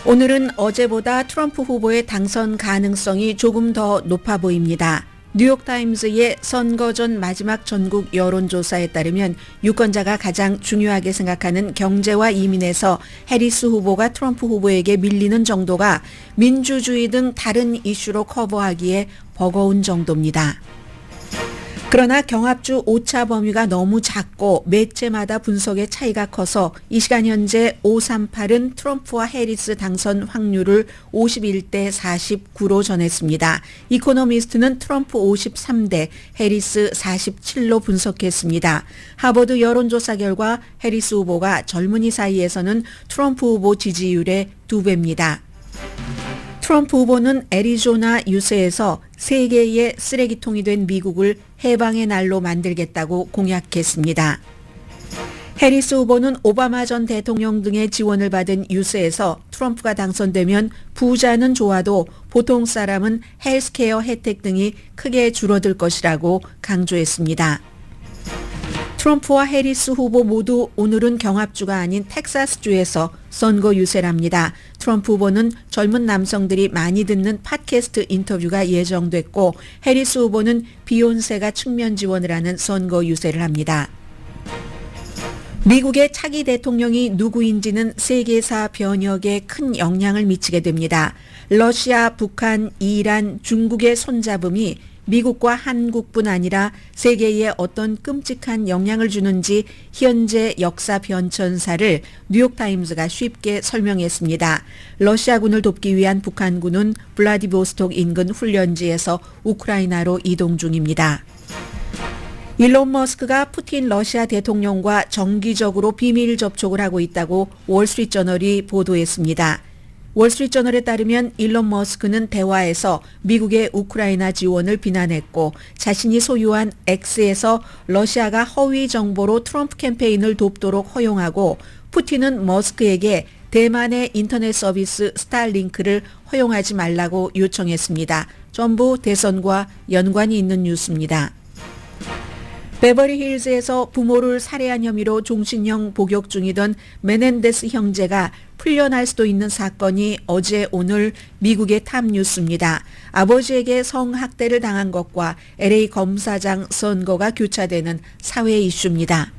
오늘은 어제보다 트럼프 후보의 당선 가능성이 조금 더 높아 보입니다. 뉴욕타임즈의 선거 전 마지막 전국 여론조사에 따르면 유권자가 가장 중요하게 생각하는 경제와 이민에서 해리스 후보가 트럼프 후보에게 밀리는 정도가 민주주의 등 다른 이슈로 커버하기에 버거운 정도입니다. 그러나 경합주 오차 범위가 너무 작고 매체마다 분석의 차이가 커서 이 시간 현재 538은 트럼프와 해리스 당선 확률을 51대 49로 전했습니다. 이코노미스트는 트럼프 53대 해리스 47로 분석했습니다. 하버드 여론조사 결과 해리스 후보가 젊은이 사이에서는 트럼프 후보 지지율의 2배입니다. 트럼프 후보는 애리조나 유세에서 세계의 쓰레기통이 된 미국을 해방의 날로 만들겠다고 공약했습니다. 해리스 후보는 오바마 전 대통령 등의 지원을 받은 유세에서 트럼프가 당선되면 부자는 좋아도 보통 사람은 헬스케어 혜택 등이 크게 줄어들 것이라고 강조했습니다. 트럼프와 해리스 후보 모두 오늘은 경합주가 아닌 텍사스주에서 선거 유세랍니다. 트럼프 후보는 젊은 남성들이 많이 듣는 팟캐스트 인터뷰가 예정됐고 해리스 후보는 비욘세가 측면 지원을 하는 선거 유세를 합니다. 미국의 차기 대통령이 누구인지는 세계사 변혁에 큰 영향을 미치게 됩니다. 러시아, 북한, 이란, 중국의 손잡음이 미국과 한국뿐 아니라 세계에 어떤 끔찍한 영향을 주는지 현재 역사 변천사를 뉴욕타임스가 쉽게 설명했습니다. 러시아군을 돕기 위한 북한군은 블라디보스톡 인근 훈련지에서 우크라이나로 이동 중입니다. 일론 머스크가 푸틴 러시아 대통령과 정기적으로 비밀 접촉을 하고 있다고 월스트리트저널이 보도했습니다. 월스트리트저널에 따르면 일론 머스크는 대화에서 미국의 우크라이나 지원을 비난했고 자신이 소유한 X에서 러시아가 허위 정보로 트럼프 캠페인을 돕도록 허용하고 푸틴은 머스크에게 대만의 인터넷 서비스 스타링크를 허용하지 말라고 요청했습니다. 전부 대선과 연관이 있는 뉴스입니다. 베버리힐즈에서 부모를 살해한 혐의로 종신형 복역 중이던 메넨데스 형제가 풀려날 수도 있는 사건이 어제 오늘 미국의 탑뉴스입니다. 아버지에게 성학대를 당한 것과 LA 검사장 선거가 교차되는 사회 이슈입니다.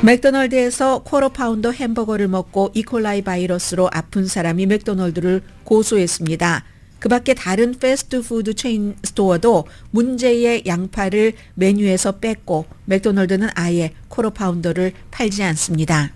맥도널드에서 쿼터 파운더 햄버거를 먹고 이콜라이 바이러스로 아픈 사람이 맥도널드를 고소했습니다. 그 밖에 다른 패스트푸드 체인 스토어도 문제의 양파를 메뉴에서 뺐고 맥도널드는 아예 쿼터 파운더를 팔지 않습니다.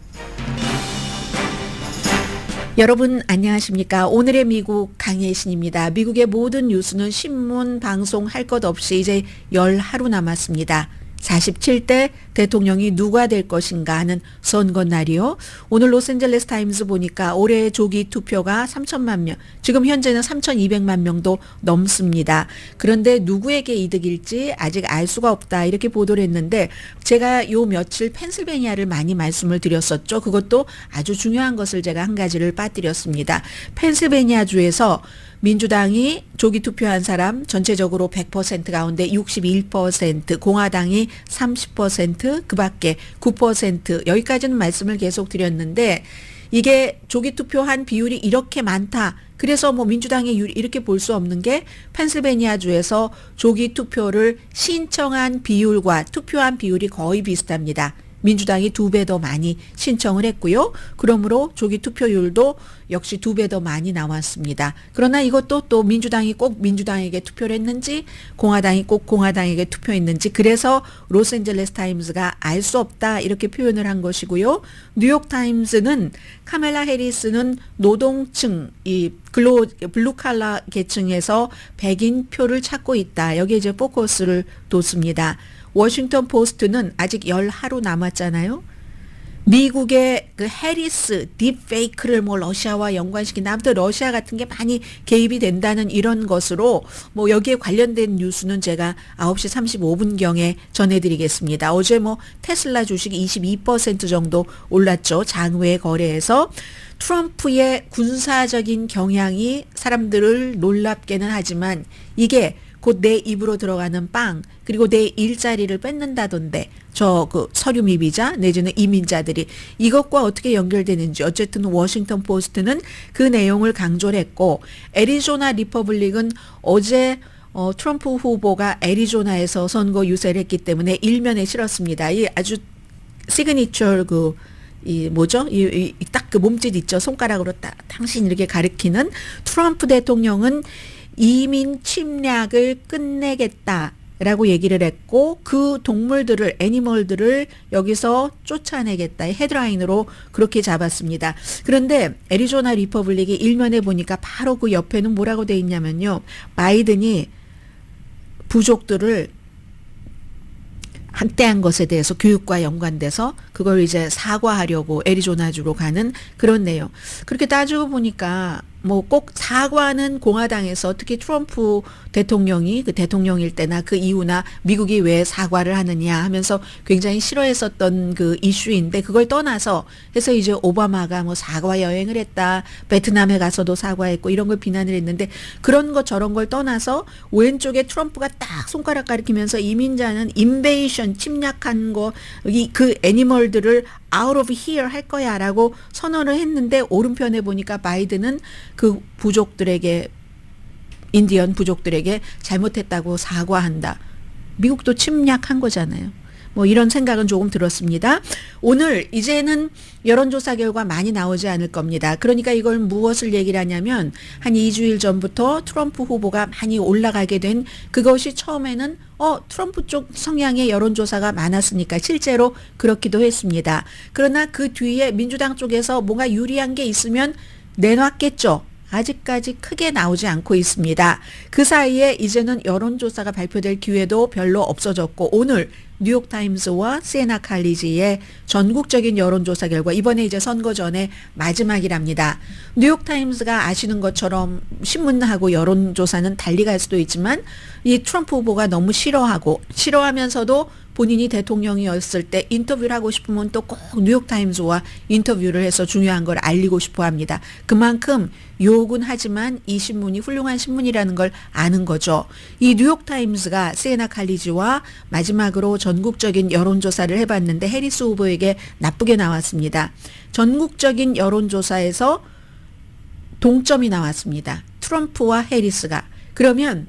여러분 안녕하십니까? 오늘의 미국 강혜신입니다. 미국의 모든 뉴스는 신문, 방송 할 것 없이 이제 열 하루 남았습니다. 47대 대통령이 누가 될 것인가 하는 선거 날이요. 오늘 로스앤젤레스 타임스 보니까 올해 조기 투표가 3천만 명, 지금 현재는 3,200만 명도 넘습니다. 그런데 누구에게 이득일지 아직 알 수가 없다 이렇게 보도를 했는데 제가 요 며칠 펜실베니아를 많이 말씀을 드렸었죠. 그것도 아주 중요한 것을 제가 한 가지를 빠뜨렸습니다. 펜실베니아주에서 민주당이 조기 투표한 사람 전체적으로 100% 가운데 61%, 공화당이 30%, 그 밖에 9% 여기까지는 말씀을 계속 드렸는데 이게 조기 투표한 비율이 이렇게 많다. 그래서 뭐 민주당의 유리 이렇게 볼 수 없는 게 펜실베니아주에서 조기 투표를 신청한 비율과 투표한 비율이 거의 비슷합니다. 민주당이 2배 더 많이 신청을 했고요. 그러므로 조기 투표율도 역시 2배 더 많이 나왔습니다. 그러나 이것도 또 민주당이 꼭 민주당에게 투표를 했는지 공화당이 꼭 공화당에게 투표했는지 그래서 로스앤젤레스 타임스가 알 수 없다 이렇게 표현을 한 것이고요. 뉴욕타임스는 카멜라 해리스는 노동층 이 블루칼라 계층에서 백인 표를 찾고 있다. 여기에 이제 포커스를 뒀습니다. 워싱턴 포스트는 아직 열 하루 남았잖아요. 미국의 그 해리스 딥페이크를 뭐 러시아와 연관시킨 아무튼 러시아 같은 게 많이 개입이 된다는 이런 것으로 뭐 여기에 관련된 뉴스는 제가 9시 35분경에 전해드리겠습니다. 어제 뭐 테슬라 주식이 22% 정도 올랐죠. 장외 거래에서. 트럼프의 군사적인 경향이 사람들을 놀랍게는 하지만 이게 곧 내 입으로 들어가는 빵, 그리고 내 일자리를 뺏는다던데, 저 그 서류 미비자 내지는 이민자들이 이것과 어떻게 연결되는지 어쨌든 워싱턴 포스트는 그 내용을 강조를 했고, 애리조나 리퍼블릭은 어제 트럼프 후보가 애리조나에서 선거 유세를 했기 때문에 일면에 실었습니다. 이 아주 시그니처 이 뭐죠? 딱 그 몸짓 있죠. 손가락으로 딱 당신 이렇게 가리키는 트럼프 대통령은 이민 침략을 끝내겠다라고 얘기를 했고 그 동물들을 애니멀들을 여기서 쫓아내겠다. 헤드라인으로 그렇게 잡았습니다. 그런데 애리조나 리퍼블릭이 일면에 보니까 바로 그 옆에는 뭐라고 돼 있냐면요. 바이든이 부족들을 학대한 것에 대해서 교육과 연관돼서 그걸 이제 사과하려고 애리조나주로 가는 그런 내용. 그렇게 따지고 보니까 뭐 꼭 사과는 공화당에서 특히 트럼프 대통령이 그 대통령일 때나 그 이후나 미국이 왜 사과를 하느냐 하면서 굉장히 싫어했었던 그 이슈인데 그걸 떠나서 해서 이제 오바마가 뭐 사과 여행을 했다. 베트남에 가서도 사과했고 이런 걸 비난을 했는데 그런 거 저런 걸 떠나서 왼쪽에 트럼프가 딱 손가락 가리키면서 이민자는 인베이션 침략한 거 그 애니멀들을 out of here 할 거야 라고 선언을 했는데 오른편에 보니까 바이든은 그 부족들에게 인디언 부족들에게 잘못했다고 사과한다. 미국도 침략한 거잖아요. 뭐 이런 생각은 조금 들었습니다. 오늘 이제는 여론조사 결과 많이 나오지 않을 겁니다. 그러니까 이걸 무엇을 얘기를 하냐면 한 2주일 전부터 트럼프 후보가 많이 올라가게 된 그것이 처음에는 트럼프 쪽 성향의 여론조사가 많았으니까 실제로 그렇기도 했습니다. 그러나 그 뒤에 민주당 쪽에서 뭔가 유리한 게 있으면 내놨겠죠. 아직까지 크게 나오지 않고 있습니다. 그 사이에 이제는 여론조사가 발표될 기회도 별로 없어졌고 오늘 뉴욕타임스와 시에나 칼리지의 전국적인 여론조사 결과 이번에 이제 선거 전에 마지막이랍니다. 뉴욕타임스가 아시는 것처럼 신문하고 여론조사는 달리 갈 수도 있지만 이 트럼프 후보가 너무 싫어하면서도 본인이 대통령이었을 때 인터뷰를 하고 싶으면 또 꼭 뉴욕타임스와 인터뷰를 해서 중요한 걸 알리고 싶어 합니다. 그만큼 욕은 하지만 이 신문이 훌륭한 신문이라는 걸 아는 거죠. 이 뉴욕타임스가 시에나 칼리지와 마지막으로 전국적인 여론조사를 해봤는데 해리스 후보에게 나쁘게 나왔습니다. 전국적인 여론조사에서 동점이 나왔습니다. 트럼프와 해리스가. 그러면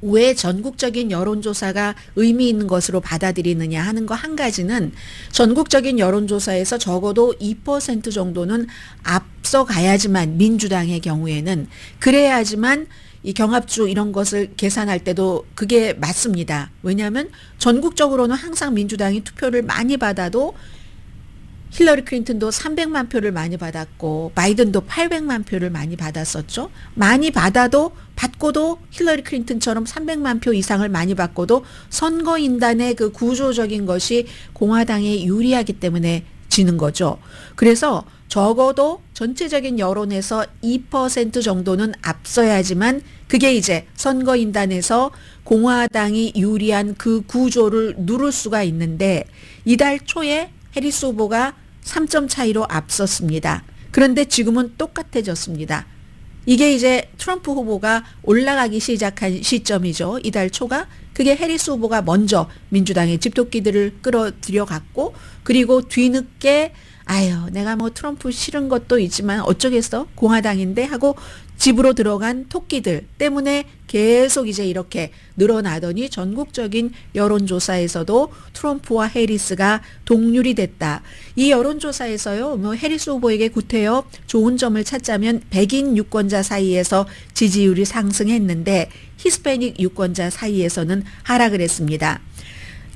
왜 전국적인 여론조사가 의미 있는 것으로 받아들이느냐 하는 거 한 가지는 전국적인 여론조사에서 적어도 2% 정도는 앞서가야지만 민주당의 경우에는 그래야지만 이 경합주 이런 것을 계산할 때도 그게 맞습니다. 왜냐하면 전국적으로는 항상 민주당이 투표를 많이 받아도 힐러리 클린턴도 300만 표를 많이 받았고 바이든도 800만 표를 많이 받았었죠. 많이 받고도 힐러리 클린턴처럼 300만 표 이상을 많이 받고도 선거인단의 그 구조적인 것이 공화당에 유리하기 때문에 지는 거죠. 그래서 적어도 전체적인 여론에서 2% 정도는 앞서야지만 그게 이제 선거인단에서 공화당이 유리한 그 구조를 누를 수가 있는데 이달 초에 해리스 후보가 3점 차이로 앞섰습니다. 그런데 지금은 똑같아졌습니다. 이게 이제 트럼프 후보가 올라가기 시작한 시점이죠. 이달 초가. 그게 해리스 후보가 먼저 민주당의 집토끼들을 끌어들여 갔고 그리고 뒤늦게 내가 뭐 트럼프 싫은 것도 있지만 어쩌겠어 공화당인데 하고 집으로 들어간 토끼들 때문에 계속 이제 이렇게 늘어나더니 전국적인 여론조사에서도 트럼프와 해리스가 동률이 됐다. 이 여론조사에서요, 뭐 해리스 후보에게 구태여 좋은 점을 찾자면 백인 유권자 사이에서 지지율이 상승했는데 히스패닉 유권자 사이에서는 하락을 했습니다.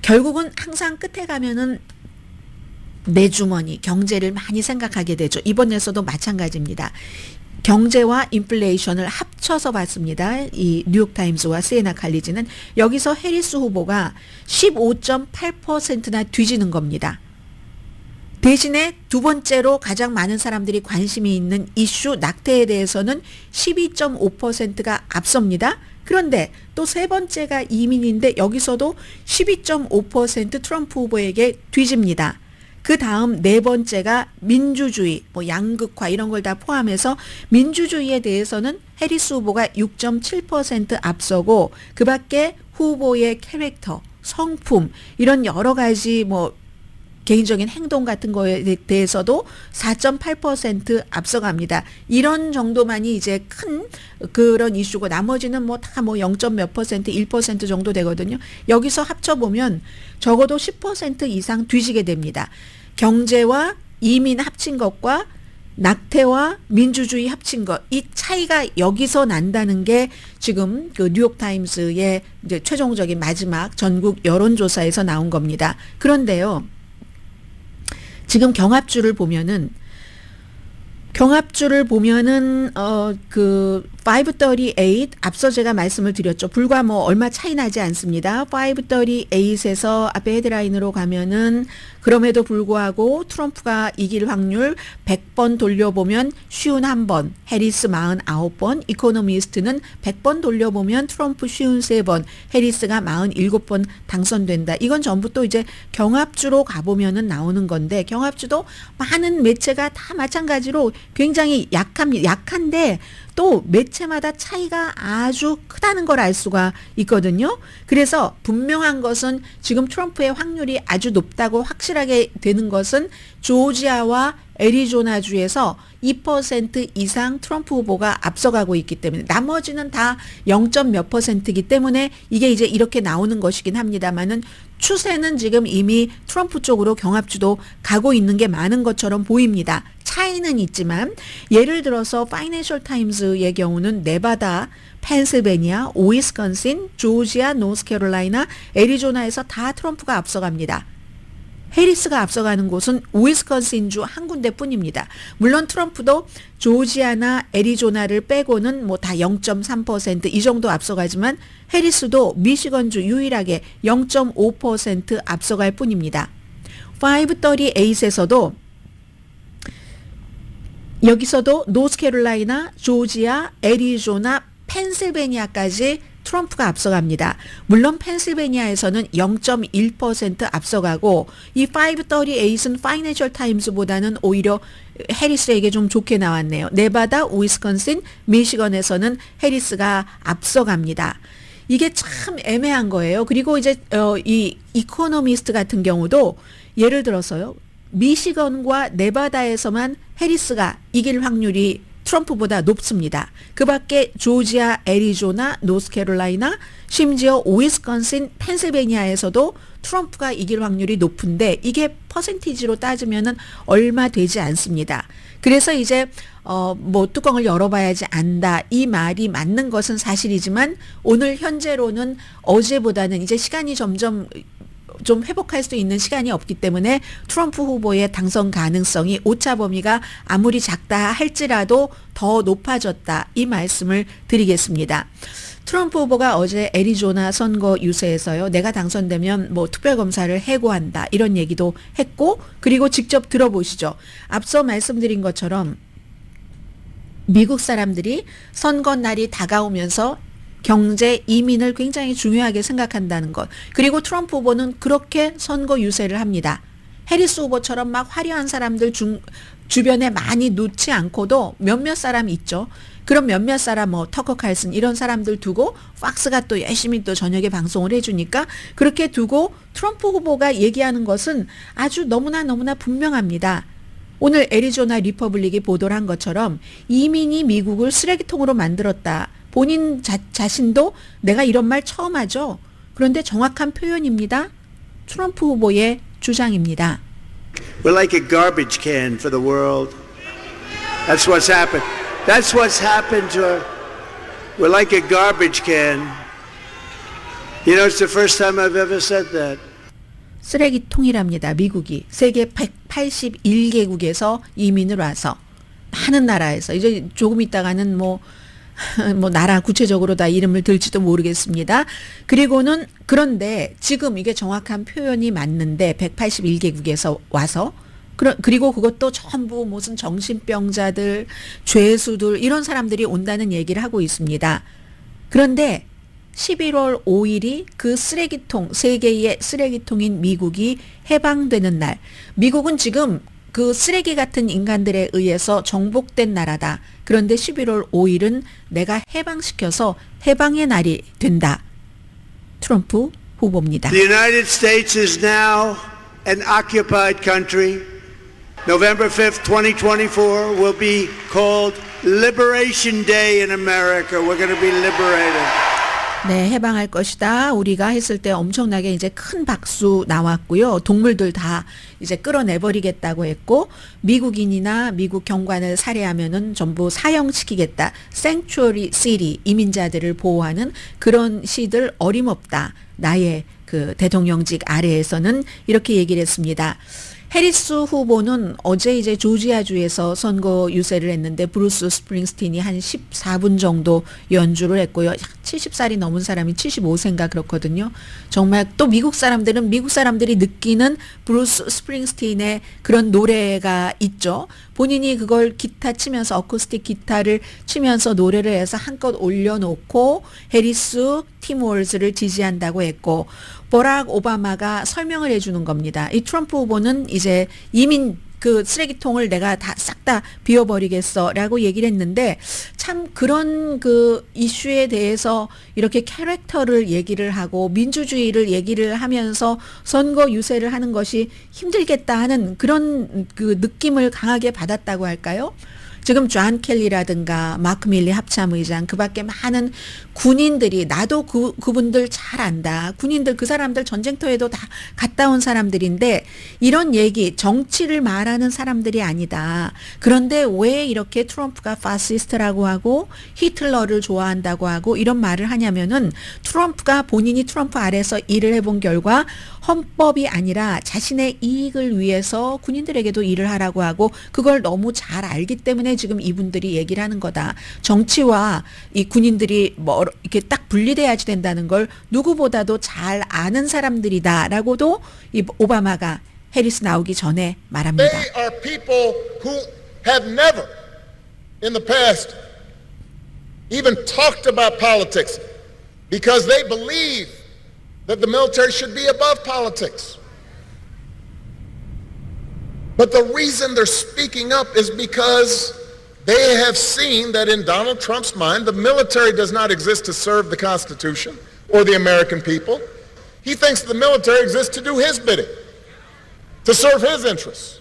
결국은 항상 끝에 가면은 내 주머니, 경제를 많이 생각하게 되죠. 이번에서도 마찬가지입니다. 경제와 인플레이션을 합쳐서 봤습니다. 이 뉴욕타임스와 시에나 칼리지는 여기서 해리스 후보가 15.8%나 뒤지는 겁니다. 대신에 두 번째로 가장 많은 사람들이 관심이 있는 이슈 낙태에 대해서는 12.5%가 앞섭니다. 그런데 또 세 번째가 이민인데 여기서도 12.5% 트럼프 후보에게 뒤집니다. 그 다음 네 번째가 민주주의, 뭐 양극화 이런 걸 다 포함해서 민주주의에 대해서는 해리스 후보가 6.7% 앞서고 그 밖에 후보의 캐릭터, 성품 이런 여러 가지 뭐 개인적인 행동 같은 거에 대해서도 4.8% 앞서갑니다. 이런 정도만이 이제 큰 그런 이슈고 나머지는 뭐 다 뭐 0. 몇 %, 1% 정도 되거든요. 여기서 합쳐보면 적어도 10% 이상 뒤지게 됩니다. 경제와 이민 합친 것과 낙태와 민주주의 합친 것, 이 차이가 여기서 난다는 게 지금 그 뉴욕타임스의 이제 최종적인 마지막 전국 여론조사에서 나온 겁니다. 그런데요, 지금 경합주를 보면은 그 538 앞서 제가 말씀을 드렸죠. 불과 뭐 얼마 차이 나지 않습니다. 538에서 앞에 헤드라인으로 가면은 그럼에도 불구하고 트럼프가 이길 확률 100번 돌려보면 51번, 해리스 49번, 이코노미스트는 100번 돌려보면 트럼프 53번, 해리스가 47번 당선된다. 이건 전부 또 이제 경합주로 가보면은 나오는 건데, 경합주도 많은 매체가 다 마찬가지로 굉장히 약한데 또 매체마다 차이가 아주 크다는 걸 알 수가 있거든요. 그래서 분명한 것은 지금 트럼프의 확률이 아주 높다고 확실하게 되는 것은 조지아와 애리조나주에서 2% 이상 트럼프 후보가 앞서가고 있기 때문에, 나머지는 다 0. 몇 %이기 때문에 이게 이제 이렇게 나오는 것이긴 합니다만은 추세는 지금 이미 트럼프 쪽으로 경합주도 가고 있는 게 많은 것처럼 보입니다. 차이는 있지만 예를 들어서 파이낸셜 타임즈의 경우는 네바다, 펜실베니아, 위스콘신, 조지아, 노스캐롤라이나, 애리조나에서 다 트럼프가 앞서갑니다. 해리스가 앞서가는 곳은 위스콘신주 한 군데뿐입니다. 물론 트럼프도 조지아나 애리조나를 빼고는 뭐 다 0.3% 이 정도 앞서가지만 해리스도 미시건주 유일하게 0.5% 앞서갈 뿐입니다. 538에서도 여기서도 노스캐롤라이나, 조지아, 애리조나, 펜실베니아까지 트럼프가 앞서갑니다. 물론 펜실베니아에서는 0.1% 앞서가고 이 538은 파이낸셜 타임즈보다는 오히려 해리스에게 좀 좋게 나왔네요. 네바다, 위스콘신, 미시건에서는 해리스가 앞서갑니다. 이게 참 애매한 거예요. 그리고 이제 이 이코노미스트 같은 경우도 예를 들어서요, 미시건과 네바다에서만 해리스가 이길 확률이 트럼프보다 높습니다. 그 밖에 조지아, 애리조나, 노스캐롤라이나, 심지어 위스콘신, 펜실베니아에서도 트럼프가 이길 확률이 높은데 이게 퍼센티지로 따지면은 얼마 되지 않습니다. 그래서 이제 뭐 뚜껑을 열어봐야지 안다, 이 말이 맞는 것은 사실이지만 오늘 현재로는 어제보다는 이제 시간이 점점 좀 회복할 수 있는 시간이 없기 때문에 트럼프 후보의 당선 가능성이 오차 범위가 아무리 작다 할지라도 더 높아졌다, 이 말씀을 드리겠습니다. 트럼프 후보가 어제 애리조나 선거 유세에서요, 내가 당선되면 뭐 특별검사를 해고한다 이런 얘기도 했고, 그리고 직접 들어보시죠. 앞서 말씀드린 것처럼 미국 사람들이 선거 날이 다가오면서 경제, 이민을 굉장히 중요하게 생각한다는 것. 그리고 트럼프 후보는 그렇게 선거 유세를 합니다. 해리스 후보처럼 막 화려한 사람들 주변에 많이 놓지 않고도 몇몇 사람 있죠. 그럼 몇몇 사람 뭐 터커 칼슨 이런 사람들 두고 팍스가 또 열심히 또 저녁에 방송을 해주니까 그렇게 두고 트럼프 후보가 얘기하는 것은 아주 너무나 분명합니다. 오늘 애리조나 리퍼블릭이 보도를 한 것처럼 이민이 미국을 쓰레기통으로 만들었다. 본인 자신도 내가 이런 말 처음 하죠. 그런데 정확한 표현입니다. 트럼프 후보의 주장입니다. We're like a garbage can for the world. That's what's happened. That's what's happened to her. We're like a garbage can. You know, it's the first time I've ever said that. 쓰레기통이랍니다. 미국이 세계 181개국에서 이민을 와서 많은 나라에서 이제 조금 있다가는 뭐 나라 구체적으로 다 이름을 들지도 모르겠습니다. 그리고는 그런데 지금 이게 정확한 표현이 맞는데 181개국에서 와서 그리고 그것도 전부 무슨 정신병자들, 죄수들 이런 사람들이 온다는 얘기를 하고 있습니다. 그런데 11월 5일이 그 쓰레기통, 세계의 쓰레기통인 미국이 해방되는 날. 미국은 지금 그 쓰레기 같은 인간들에 의해서 정복된 나라다. 그런데 11월 5일은 내가 해방시켜서 해방의 날이 된다. 트럼프 후보입니다. The United States is now an occupied country. November 5th, 2024 will be called Liberation Day in America. We're going to be liberated. 네, 해방할 것이다. 우리가 했을 때 엄청나게 이제 큰 박수 나왔고요. 동물들 다 이제 끌어내버리겠다고 했고, 미국인이나 미국 경관을 살해하면은 전부 사형시키겠다. Sanctuary City, 이민자들을 보호하는 그런 시들 어림없다. 나의 그 대통령직 아래에서는 이렇게 얘기를 했습니다. 해리스 후보는 어제 이제 조지아주에서 선거 유세를 했는데 브루스 스프링스틴이 한 14분 정도 연주를 했고요. 70살이 넘은 사람이 75세인가 그렇거든요. 정말 또 미국 사람들은 미국 사람들이 느끼는 브루스 스프링스틴의 그런 노래가 있죠. 본인이 그걸 기타 치면서 어쿠스틱 기타를 치면서 노래를 해서 한껏 올려놓고 해리스, 팀 월즈를 지지한다고 했고, 버락 오바마가 설명을 해주는 겁니다. 이 트럼프 후보는 이제 이민 그 쓰레기통을 내가 다 싹 다 비워버리겠어라고 얘기를 했는데, 참 그런 그 이슈에 대해서 이렇게 캐릭터를 얘기를 하고 민주주의를 얘기를 하면서 선거 유세를 하는 것이 힘들겠다 하는 그런 그 느낌을 강하게 받았다고 할까요? 지금 존 켈리라든가 마크 밀리 합참의장, 그 밖에 많은 군인들이, 나도 그분들 잘 안다. 군인들, 그 사람들 전쟁터에도 다 갔다 온 사람들인데 이런 얘기, 정치를 말하는 사람들이 아니다. 그런데 왜 이렇게 트럼프가 파시스트라고 하고 히틀러를 좋아한다고 하고 이런 말을 하냐면은, 트럼프가 본인이 트럼프 아래서 일을 해본 결과 헌법이 아니라 자신의 이익을 위해서 군인들에게도 일을 하라고 하고 그걸 너무 잘 알기 때문에 지금 이분들이 얘기를 하는 거다. 정치와 이 군인들이 뭐 이렇게 딱 분리돼야지 된다는 걸 누구보다도 잘 아는 사람들이다라고도 이 오바마가 해리스 나오기 전에 말합니다. They are people who have never in the past even talked about politics because they believe that the military should be above politics. But the reason they're speaking up is because they have seen that in Donald Trump's mind, the military does not exist to serve the Constitution or the American people. He thinks the military exists to do his bidding, to serve his interests.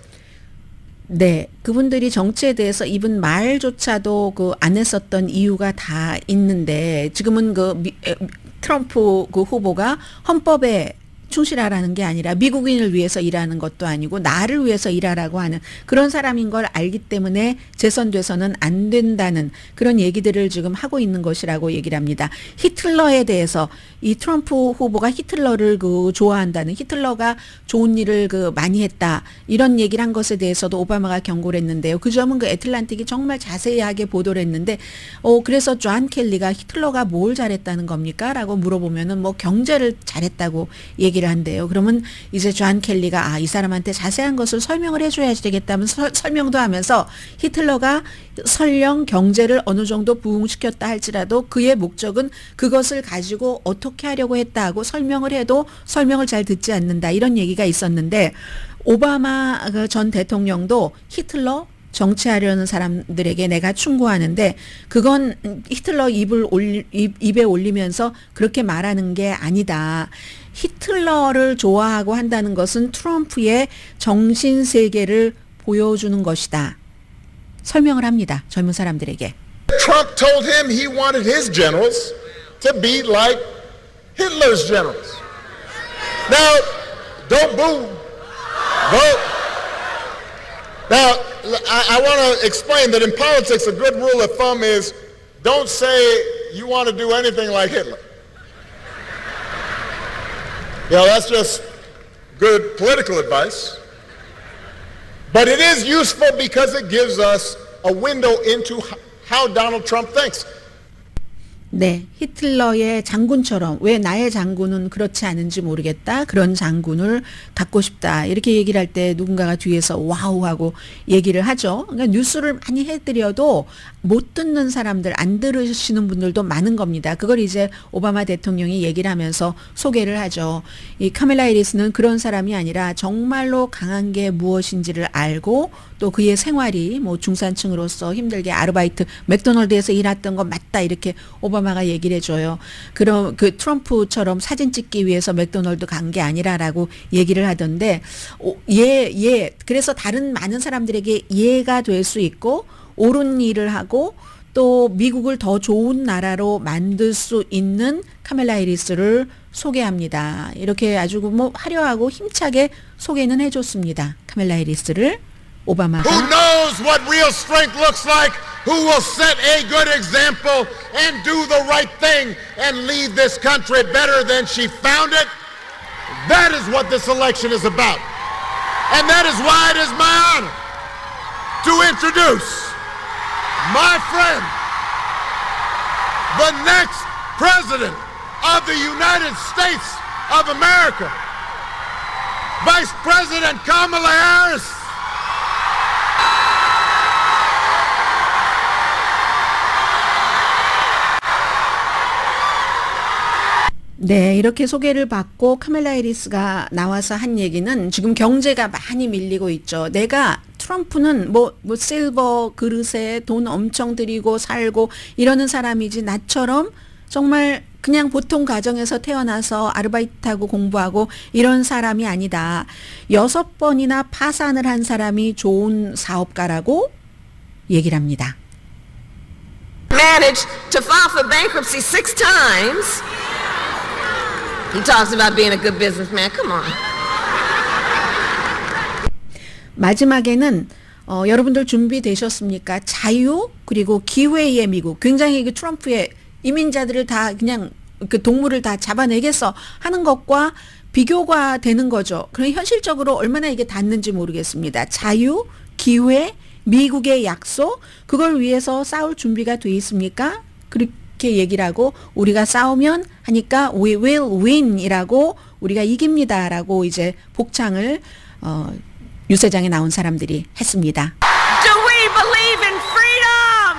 네, 그분들이 정치에 대해서 입은 말조차도 그 안 했었던 이유가 다 있는데, 지금은 그 트럼프 그 후보가 헌법에 충실하라는 게 아니라 미국인을 위해서 일하는 것도 아니고 나를 위해서 일하라고 하는 그런 사람인 걸 알기 때문에 재선돼서는 안 된다는 그런 얘기들을 지금 하고 있는 것이라고 얘기를 합니다. 히틀러에 대해서 이 트럼프 후보가 히틀러를 그 좋아한다는, 히틀러가 좋은 일을 그 많이 했다, 이런 얘기를 한 것에 대해서도 오바마가 경고를 했는데요. 그 점은 그 애틀란틱이 정말 자세하게 보도를 했는데, 그래서 존 켈리가 히틀러가 뭘 잘했다는 겁니까? 라고 물어보면은 뭐 경제를 잘했다고 얘기를 한대요. 그러면 이제 존 켈리가 이 사람한테 자세한 것을 설명을 해줘야 되겠다면 설명도 하면서 히틀러가 설령 경제를 어느 정도 부흥시켰다 할지라도 그의 목적은 그것을 가지고 어떻게 하려고 했다 하고 설명을 해도 설명을 잘 듣지 않는다, 이런 얘기가 있었는데, 오바마 전 대통령도 히틀러 정치하려는 사람들에게 내가 충고하는데 그건 히틀러 입에 올리면서 그렇게 말하는 게 아니다. 히틀러를 좋아하고 한다는 것은 트럼프의 정신세계를 보여주는 것이다. 설명을 합니다. 젊은 사람들에게. Trump told him he wanted his generals to be like Hitler's generals. Now, don't boo. Vote. Now, I want to explain that in politics, a good rule of thumb is don't say you want to do anything like Hitler. That's just good political advice. But it is useful because it gives us a window into how Donald Trump thinks. 네, 히틀러의 장군처럼 왜 나의 장군은 그렇지 않은지 모르겠다. 그런 장군을 갖고 싶다. 이렇게 얘기를 할 때 누군가가 뒤에서 와우하고 얘기를 하죠. 그러니까 뉴스를 많이 해드려도 못 듣는 사람들, 안 들으시는 분들도 많은 겁니다. 그걸 이제 오바마 대통령이 얘기를 하면서 소개를 하죠. 이 카멜라 해리스는 그런 사람이 아니라 정말로 강한 게 무엇인지를 알고 또 그의 생활이 뭐 중산층으로서 힘들게 아르바이트 맥도널드에서 일했던 거 맞다 이렇게 오바마가 얘기를 해줘요. 그럼 그 트럼프처럼 사진 찍기 위해서 맥도널드 간 게 아니라라고 얘기를 하던데 그래서 다른 많은 사람들에게 이해가 될 수 있고 옳은 일을 하고 또 미국을 더 좋은 나라로 만들 수 있는 카멜라 해리스를 소개합니다. 이렇게 아주 뭐 화려하고 힘차게 소개는 해줬습니다. 카멜라 해리스를. 오바마가 Who knows what real strength looks like? Who will set a good example and do the right thing and leave this country better than she found it? That is what this election is about. And that is why it is my honor to introduce my friend, the next president of the United States of America, Vice President Kamala Harris. 네, 이렇게 소개를 받고 카멜라 해리스가 나와서 한 얘기는 지금 경제가 많이 밀리고 있죠. 내가 트럼프는 뭐 실버 그릇에 돈 엄청 들이고 살고 이러는 사람이지 나처럼 정말 그냥 보통 가정에서 태어나서 아르바이트하고 공부하고 이런 사람이 아니다. 6번이나 파산을 한 사람이 좋은 사업가라고 얘기를 합니다. Managed to file for bankruptcy 6 times. He talks about being a good businessman. Come on. 마지막에는 여러분들 준비되셨습니까? 자유 그리고 기회의 미국. 굉장히 그 트럼프의 이민자들을 다 그냥 그 동물을 다 잡아내겠어 하는 것과 비교가 되는 거죠. 그럼 현실적으로 얼마나 이게 닿는지 모르겠습니다. 자유, 기회, 미국의 약속, 그걸 위해서 싸울 준비가 돼 있습니까? 그렇게 얘기를 하고 우리가 싸우면 하니까 we will win 이라고 우리가 이깁니다라고 이제 복창을 유세장에 나온 사람들이 했습니다. Do we believe in freedom?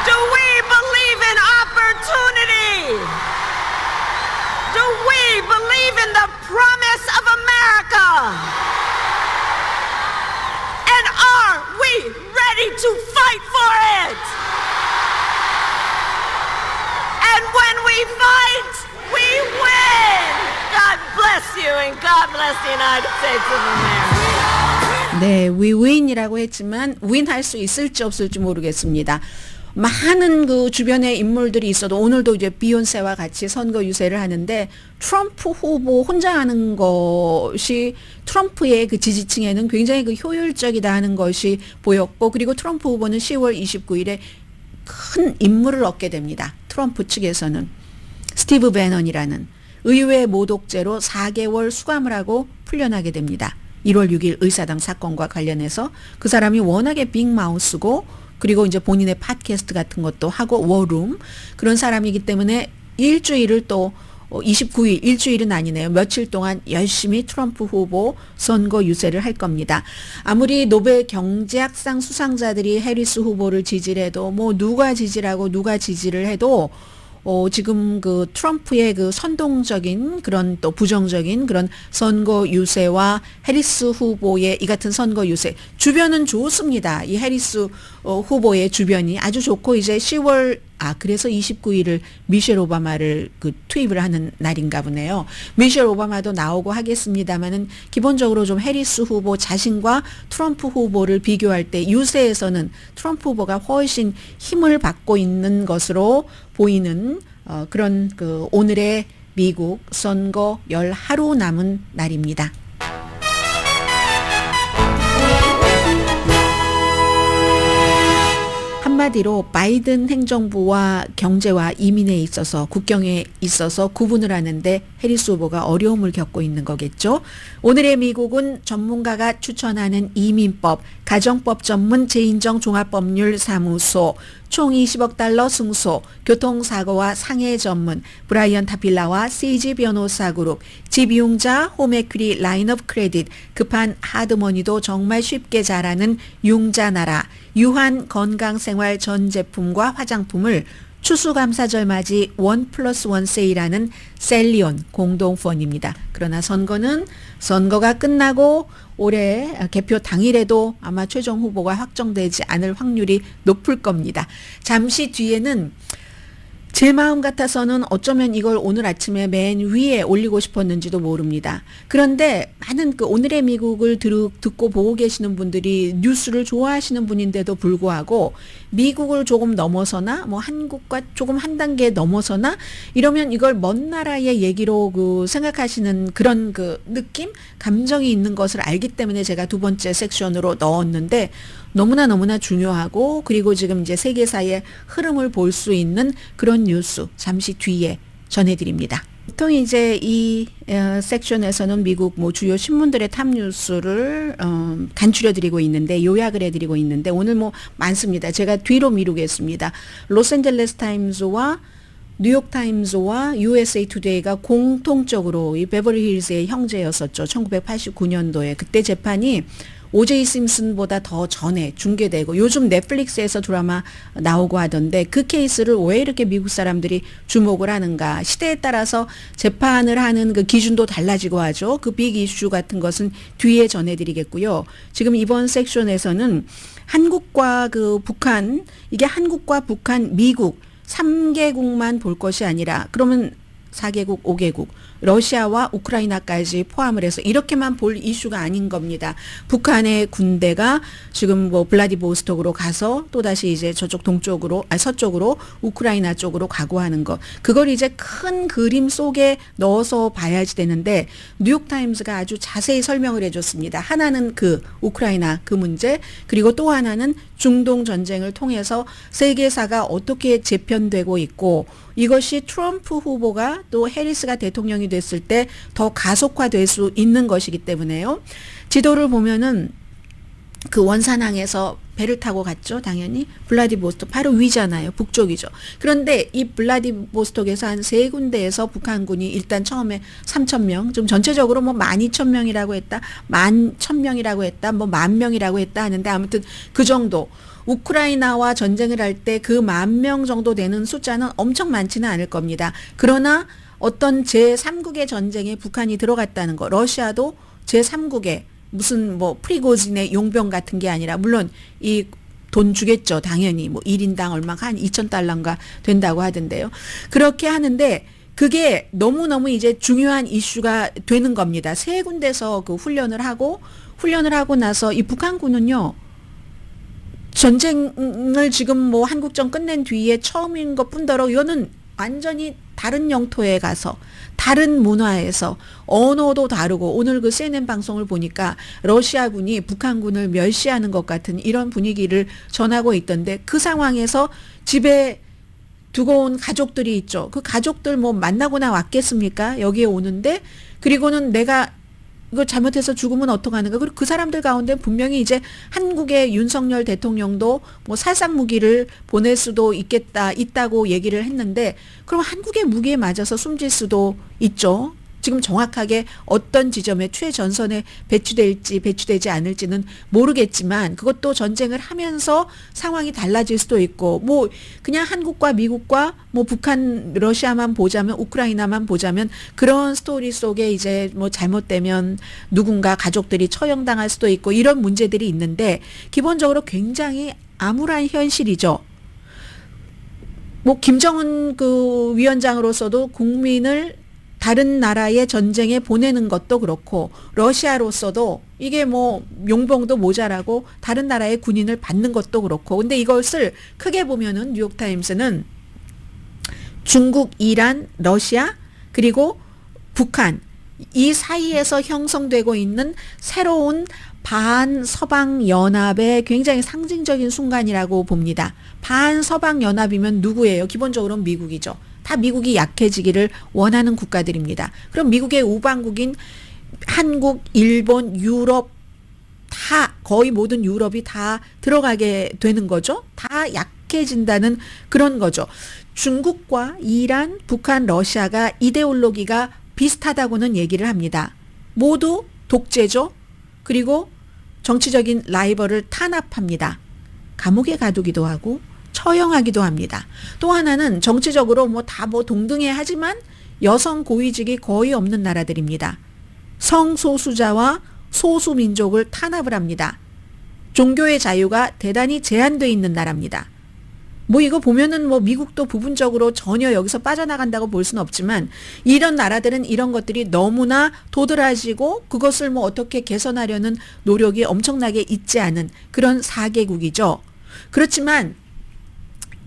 Do we believe in opportunity? Do we believe in the promise of America? And are we ready to fight for it? And when we fight, we win. God bless you and God bless the United States of America. 네, we win이라고 했지만 win 할 수 있을지 없을지 모르겠습니다. 많은 그 주변에 인물들이 있어도 오늘도 이제 비욘세와 같이 선거 유세를 하는데 트럼프 후보 혼자 하는 것이 트럼프의 그 지지층에는 굉장히 그 효율적이다 하는 것이 보였고 그리고 트럼프 후보는 10월 29일에 큰 임무를 얻게 됩니다. 트럼프 측에서는 스티브 배넌이라는 의회 모독죄로 4개월 수감을 하고 풀려나게 됩니다. 1월 6일 의사당 사건과 관련해서 그 사람이 워낙에 빅마우스고 그리고 이제 본인의 팟캐스트 같은 것도 하고 워룸 그런 사람이기 때문에 일주일을 또 29일 일주일은 아니네요. 며칠 동안 열심히 트럼프 후보 선거 유세를 할 겁니다. 아무리 노벨 경제학상 수상자들이 해리스 후보를 지지를 해도 뭐 누가 지지를 하고 누가 지지를 해도 지금 그 트럼프의 그 선동적인 그런 또 부정적인 그런 선거 유세와 해리스 후보의 이 같은 선거 유세 주변은 좋습니다. 이 해리스 후보의 주변이 아주 좋고 이제 10월 그래서 29일을 미셸 오바마를 그 투입을 하는 날인가 보네요. 미셸 오바마도 나오고 하겠습니다만은 기본적으로 좀 해리스 후보 자신과 트럼프 후보를 비교할 때 유세에서는 트럼프 후보가 훨씬 힘을 받고 있는 것으로 보이는 그런 그 오늘의 미국 선거 10하루 남은 날입니다. 한마디로 바이든 행정부와 경제와 이민에 있어서 국경에 있어서 구분을 하는데 해리스 후보가 어려움을 겪고 있는 거겠죠. 오늘의 미국은 전문가가 추천하는 이민법, 가정법 전문 재인정 종합법률 사무소, 총 20억 달러 승소, 교통사고와 상해 전문, 브라이언 타필라와 CG 변호사 그룹, 집이용자 홈에퀴리 라인업 크레딧, 급한 하드머니도 정말 쉽게 잘하는 융자나라, 유한 건강생활 전 제품과 화장품을 추수감사절 맞이 1+1 세일하는 셀리온 공동펀입니다. 그러나 선거가 끝나고 올해 개표 당일에도 아마 최종 후보가 확정되지 않을 확률이 높을 겁니다. 잠시 뒤에는 제 마음 같아서는 어쩌면 이걸 오늘 아침에 맨 위에 올리고 싶었는지도 모릅니다. 그런데 많은 오늘의 미국을 듣고 보고 계시는 분들이 뉴스를 좋아하시는 분인데도 불구하고 미국을 조금 넘어서나 뭐 한국과 조금 한 단계 넘어서나 이러면 이걸 먼 나라의 얘기로 생각하시는 그런 느낌, 감정이 있는 것을 알기 때문에 제가 두 번째 섹션으로 넣었는데 너무나 중요하고 그리고 지금 이제 세계사의 흐름을 볼 수 있는 그런 뉴스 잠시 뒤에 전해드립니다. 보통 이제 이 섹션에서는 미국 주요 신문들의 탑 뉴스를 간추려드리고 있는데 요약을 해드리고 있는데 오늘 많습니다. 제가 뒤로 미루겠습니다. 로스앤젤레스 타임즈와 뉴욕 타임즈와 USA 투데이가 공통적으로 이 베버리 힐즈의 형제였었죠. 1989년도에 그때 재판이 오제이 심슨보다 더 전에 중계되고 요즘 넷플릭스에서 드라마 나오고 하던데 그 케이스를 왜 이렇게 미국 사람들이 주목을 하는가. 시대에 따라서 재판을 하는 그 기준도 달라지고 하죠. 그 빅 이슈 같은 것은 뒤에 전해드리겠고요. 지금 이번 섹션에서는 한국과 북한, 이게 한국과 북한, 미국 3개국만 볼 것이 아니라 그러면 4개국, 5개국, 러시아와 우크라이나까지 포함을 해서 이렇게만 볼 이슈가 아닌 겁니다. 북한의 군대가 지금 블라디보스톡으로 가서 또다시 이제 저쪽 서쪽으로 우크라이나 쪽으로 가고 하는 것. 그걸 이제 큰 그림 속에 넣어서 봐야지 되는데 뉴욕타임스가 아주 자세히 설명을 해줬습니다. 하나는 우크라이나 문제, 그리고 또 하나는 중동 전쟁을 통해서 세계사가 어떻게 재편되고 있고 이것이 트럼프 후보가 또 해리스가 대통령이 됐을 때 더 가속화될 수 있는 것이기 때문에요. 지도를 보면은 원산항에서 배를 타고 갔죠. 당연히 블라디보스톡 바로 위잖아요. 북쪽이죠. 그런데 이 블라디보스톡에서 한 3군데에서 북한군이 일단 처음에 3,000명, 좀 전체적으로 12,000명이라고 했다, 11,000명이라고 했다, 10,000명이라고 했다 하는데 아무튼 그 정도. 우크라이나와 전쟁을 할 때 그 10,000명 정도 되는 숫자는 엄청 많지는 않을 겁니다. 그러나 어떤 제3국의 전쟁에 북한이 들어갔다는 거, 러시아도 제3국의 무슨 프리고진의 용병 같은 게 아니라 물론 이 돈 주겠죠. 당연히 1인당 얼마가 한 2,000달러인가 된다고 하던데요. 그렇게 하는데 그게 너무너무 이제 중요한 이슈가 되는 겁니다. 3군데서 훈련을 하고 나서 이 북한군은요. 전쟁을 지금 한국전 끝낸 뒤에 처음인 것 뿐더러 이거는 완전히 다른 영토에 가서 다른 문화에서 언어도 다르고 오늘 CNN 방송을 보니까 러시아군이 북한군을 멸시하는 것 같은 이런 분위기를 전하고 있던데 그 상황에서 집에 두고 온 가족들이 있죠. 그 가족들 만나거나 왔겠습니까? 여기에 오는데 그리고는 내가 이거 잘못해서 죽으면 어떡하는가. 그리고 그 사람들 가운데 분명히 이제 한국의 윤석열 대통령도 살상 무기를 보낼 수도 있다고 얘기를 했는데 그럼 한국의 무기에 맞아서 숨질 수도 있죠. 지금 정확하게 어떤 지점에 최전선에 배치될지 배치되지 않을지는 모르겠지만 그것도 전쟁을 하면서 상황이 달라질 수도 있고 그냥 한국과 미국과 북한 러시아만 보자면 우크라이나만 보자면 그런 스토리 속에 이제 잘못되면 누군가 가족들이 처형당할 수도 있고 이런 문제들이 있는데 기본적으로 굉장히 암울한 현실이죠. 김정은 위원장으로서도 국민을 다른 나라의 전쟁에 보내는 것도 그렇고 러시아로서도 이게 용병도 모자라고 다른 나라의 군인을 받는 것도 그렇고 근데 이것을 크게 보면은 뉴욕타임스는 중국, 이란, 러시아 그리고 북한 이 사이에서 형성되고 있는 새로운 반서방 연합의 굉장히 상징적인 순간이라고 봅니다. 반서방 연합이면 누구예요? 기본적으로 미국이죠. 다 미국이 약해지기를 원하는 국가들입니다. 그럼 미국의 우방국인 한국, 일본, 유럽 다 거의 모든 유럽이 다 들어가게 되는 거죠. 다 약해진다는 그런 거죠. 중국과 이란, 북한, 러시아가 이데올로기가 비슷하다고는 얘기를 합니다. 모두 독재죠. 그리고 정치적인 라이벌을 탄압합니다. 감옥에 가두기도 하고 처형하기도 합니다. 또 하나는 정치적으로 다 동등해 하지만 여성 고위직이 거의 없는 나라들입니다. 성소수자와 소수민족을 탄압을 합니다. 종교의 자유가 대단히 제한되어 있는 나라입니다. 이거 보면은 미국도 부분적으로 전혀 여기서 빠져나간다고 볼 수는 없지만 이런 나라들은 이런 것들이 너무나 도드라지고 그것을 어떻게 개선하려는 노력이 엄청나게 있지 않은 그런 4개국이죠. 그렇지만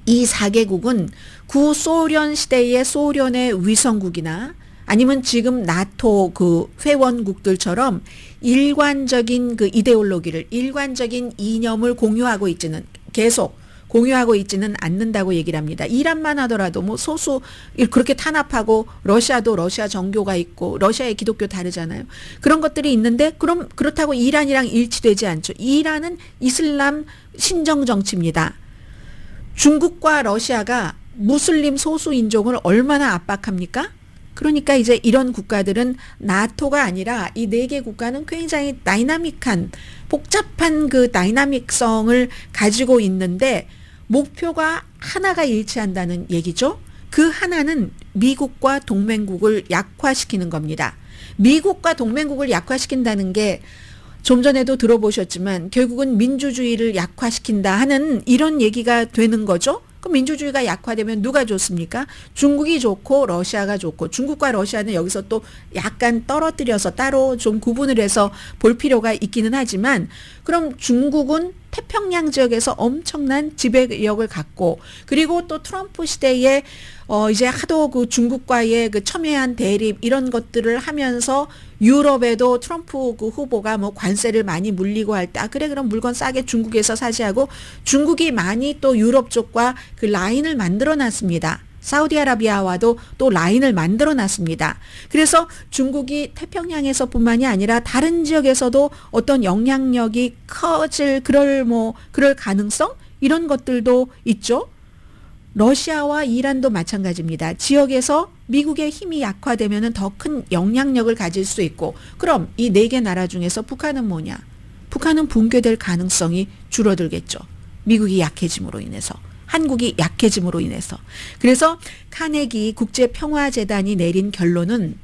이 4개국은 구소련 시대의 소련의 위성국이나 아니면 지금 나토 그 회원국들처럼 일관적인 그 이데올로기를, 일관적인 이념을 공유하고 있지는, 계속 공유하고 있지는 않는다고 얘기를 합니다. 이란만 하더라도 소수 그렇게 탄압하고 러시아도 러시아 정교가 있고 러시아의 기독교 다르잖아요. 그런 것들이 있는데 그렇다고 이란이랑 일치되지 않죠. 이란은 이슬람 신정 정치입니다. 중국과 러시아가 무슬림 소수 인종을 얼마나 압박합니까? 그러니까 이제 이런 국가들은 나토가 아니라 이 4개 국가는 굉장히 다이나믹한 복잡한 그 다이나믹성을 가지고 있는데 목표가 하나가 일치한다는 얘기죠. 그 하나는 미국과 동맹국을 약화시키는 겁니다. 미국과 동맹국을 약화시킨다는 게 좀 전에도 들어보셨지만 결국은 민주주의를 약화시킨다 하는 이런 얘기가 되는 거죠. 그럼 민주주의가 약화되면 누가 좋습니까? 중국이 좋고 러시아가 좋고, 중국과 러시아는 여기서 또 약간 떨어뜨려서 따로 좀 구분을 해서 볼 필요가 있기는 하지만, 그럼 중국은 태평양 지역에서 엄청난 지배력을 갖고, 그리고 또 트럼프 시대에 이제 하도 그 중국과의 그 첨예한 대립 이런 것들을 하면서 유럽에도 트럼프 그 후보가 관세를 많이 물리고 할 때, 그래 그럼 물건 싸게 중국에서 사지 하고 중국이 많이 또 유럽 쪽과 그 라인을 만들어 놨습니다. 사우디아라비아와도 또 라인을 만들어 놨습니다. 그래서 중국이 태평양에서 뿐만이 아니라 다른 지역에서도 어떤 영향력이 커질 그럴 가능성 이런 것들도 있죠. 러시아와 이란도 마찬가지입니다. 지역에서 미국의 힘이 약화되면 더 큰 영향력을 가질 수 있고, 그럼 이 4개 나라 중에서 북한은 뭐냐? 북한은 붕괴될 가능성이 줄어들겠죠. 미국이 약해짐으로 인해서, 한국이 약해짐으로 인해서. 그래서 카네기 국제평화재단이 내린 결론은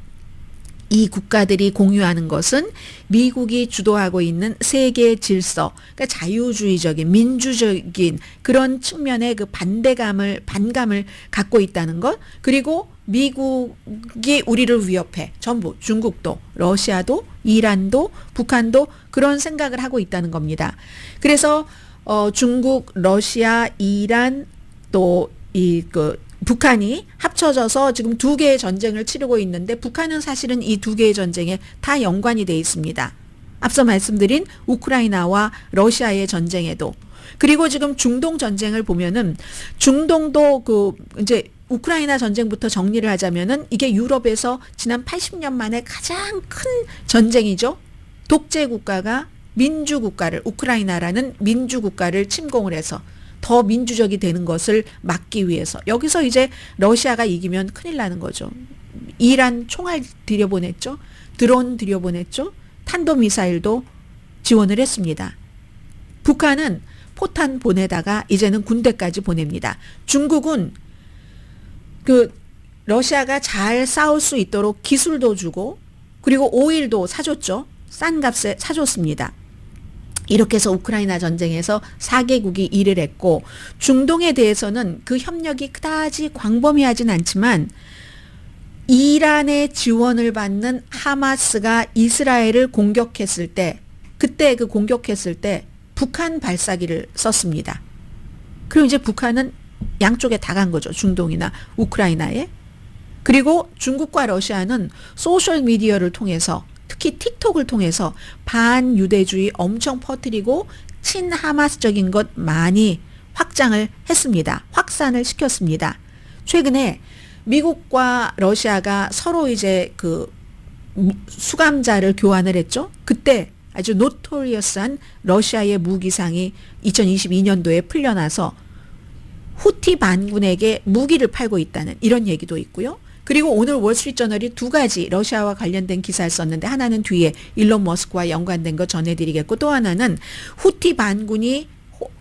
이 국가들이 공유하는 것은 미국이 주도하고 있는 세계 질서, 그러니까 자유주의적인 민주적인 그런 측면의 그 반감을 갖고 있다는 것, 그리고 미국이 우리를 위협해. 전부 중국도, 러시아도, 이란도, 북한도 그런 생각을 하고 있다는 겁니다. 그래서 중국, 러시아, 이란 또 북한이 합쳐져서 지금 2개의 전쟁을 치르고 있는데, 북한은 사실은 이 2개의 전쟁에 다 연관이 돼 있습니다. 앞서 말씀드린 우크라이나와 러시아의 전쟁에도. 그리고 지금 중동 전쟁을 보면은 중동도 이제 우크라이나 전쟁부터 정리를 하자면은 이게 유럽에서 지난 80년 만에 가장 큰 전쟁이죠. 독재 국가가 민주국가를, 우크라이나라는 민주국가를 침공을 해서 더 민주적이 되는 것을 막기 위해서, 여기서 이제 러시아가 이기면 큰일 나는 거죠. 이란 총알 들여보냈죠. 드론 들여보냈죠. 탄도미사일도 지원을 했습니다. 북한은 포탄 보내다가 이제는 군대까지 보냅니다. 중국은 러시아가 잘 싸울 수 있도록 기술도 주고, 그리고 오일도 사줬죠. 싼 값에 사줬습니다. 이렇게 해서 우크라이나 전쟁에서 4개국이 일을 했고, 중동에 대해서는 그 협력이 그다지 광범위하진 않지만 이란의 지원을 받는 하마스가 이스라엘을 공격했을 때, 그때 그 공격했을 때 북한 발사기를 썼습니다. 그리고 이제 북한은 양쪽에 다 간 거죠. 중동이나 우크라이나에. 그리고 중국과 러시아는 소셜 미디어를 통해서 특히 틱톡을 통해서 반유대주의 엄청 퍼뜨리고 친하마스적인 것 많이 확장을 했습니다. 확산을 시켰습니다. 최근에 미국과 러시아가 서로 이제 그 수감자를 교환을 했죠. 그때 아주 노토리어스한 러시아의 무기상이 2022년도에 풀려나서 후티 반군에게 무기를 팔고 있다는 이런 얘기도 있고요. 그리고 오늘 월스트리트저널이 두 가지 러시아와 관련된 기사를 썼는데 하나는 뒤에 일론 머스크와 연관된 거 전해드리겠고 또 하나는 후티 반군이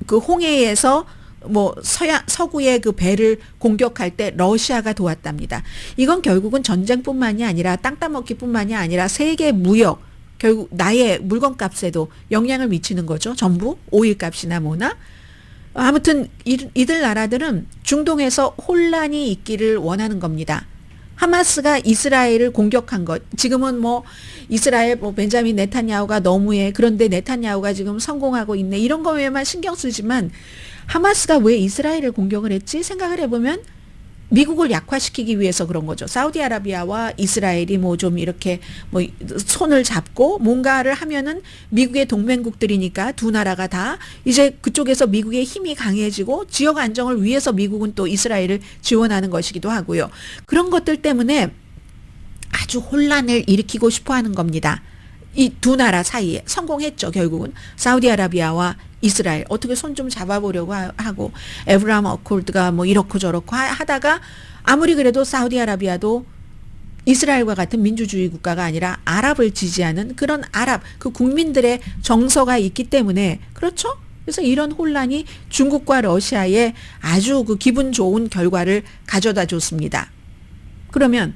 그 홍해에서 뭐 서구의 그 배를 공격할 때 러시아가 도왔답니다. 이건 결국은 전쟁뿐만이 아니라 땅 따먹기뿐만이 아니라 세계 무역 결국 나의 물건값에도 영향을 미치는 거죠. 전부 오일값이나 뭐나. 아무튼 이들 나라들은 중동에서 혼란이 있기를 원하는 겁니다. 하마스가 이스라엘을 공격한 것 지금은 뭐 이스라엘 뭐 벤자민 네탄야후가 너무해 그런데 네탄야후가 지금 성공하고 있네 이런 거에만 신경 쓰지만 하마스가 왜 이스라엘을 공격을 했지 생각을 해보면 미국을 약화시키기 위해서 그런 거죠. 사우디아라비아와 이스라엘이 뭐 좀 이렇게 뭐 손을 잡고 뭔가를 하면은 미국의 동맹국들이니까 두 나라가 다 이제 그쪽에서 미국의 힘이 강해지고 지역 안정을 위해서 미국은 또 이스라엘을 지원하는 것이기도 하고요. 그런 것들 때문에 아주 혼란을 일으키고 싶어 하는 겁니다. 이 두 나라 사이에 성공했죠. 결국은 사우디아라비아와 이스라엘 어떻게 손 좀 잡아보려고 하고 에브라함 어콜드가 뭐 이렇고 저렇고 하다가 아무리 그래도 사우디아라비아도 이스라엘과 같은 민주주의 국가가 아니라 아랍을 지지하는 그런 아랍 그 국민들의 정서가 있기 때문에 그렇죠. 그래서 이런 혼란이 중국과 러시아에 아주 그 기분 좋은 결과를 가져다 줬습니다. 그러면